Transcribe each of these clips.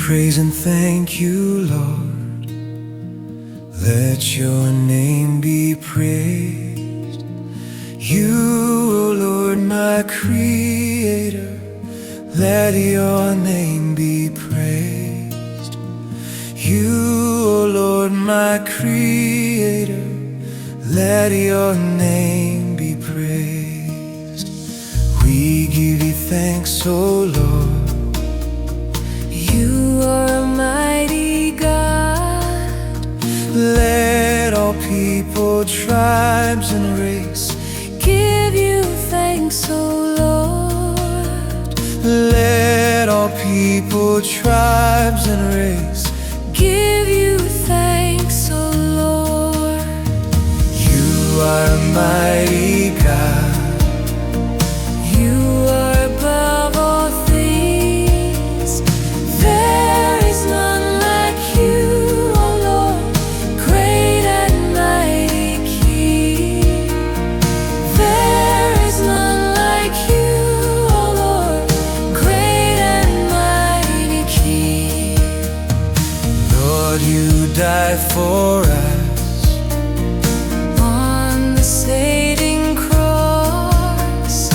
praise and thank you, Lord. Let your name be praised. You, O Lord, my Creator, let your name be praised. You, O Lord, my Creator, let your name be praised. We give you thanks, O Lord. You are a mighty God. Let all people, tribes, and race Give you thanks, O Lord. let all people, tribes, and race Give you thanks, O Lord. You are a mighty God. You are above all things. There is none like you, O Lord, great and mighty King. There is none like you, O Lord, great and mighty King. Lord, you died for us. On the saving cross,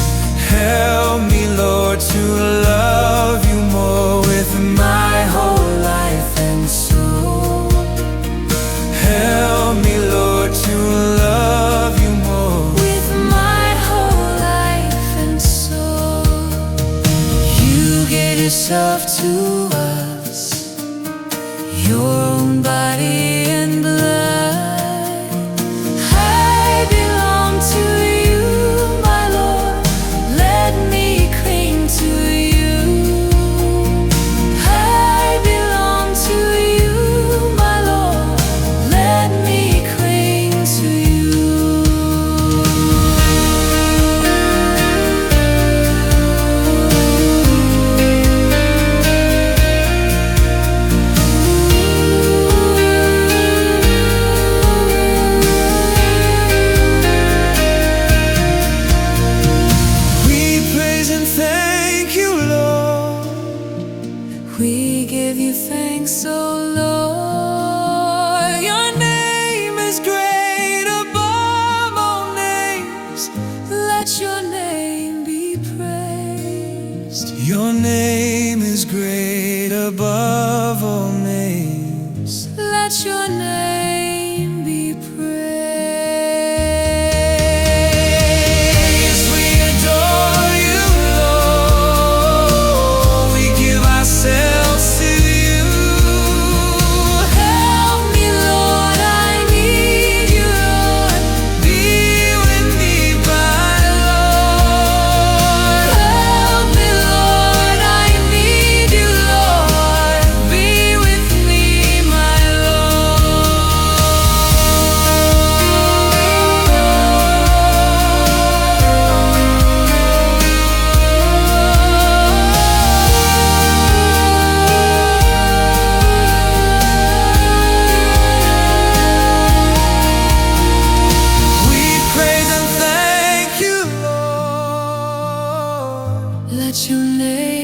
Help me, Lord, to love you more with my whole life and soul. Help me, Lord, to love you more. with my whole life and soul. You gave yourself to us, your own body and blood. I belong to you, my Lord. Let me cling to you. I belong to you, my Lord. Let me cling to We praise and thank you, Lord. We give you thanks, O Lord. Your name is great above all names. Let your name be praised. Your name is great above all names. Let your name be praised. We adore you, Lord. We give ourselves to you. Help me, Lord, I need you, Lord. Be with me, my Lord. Help me, Lord, I need you, Lord. Be with me, my We praise and thank you, Lord. Let your name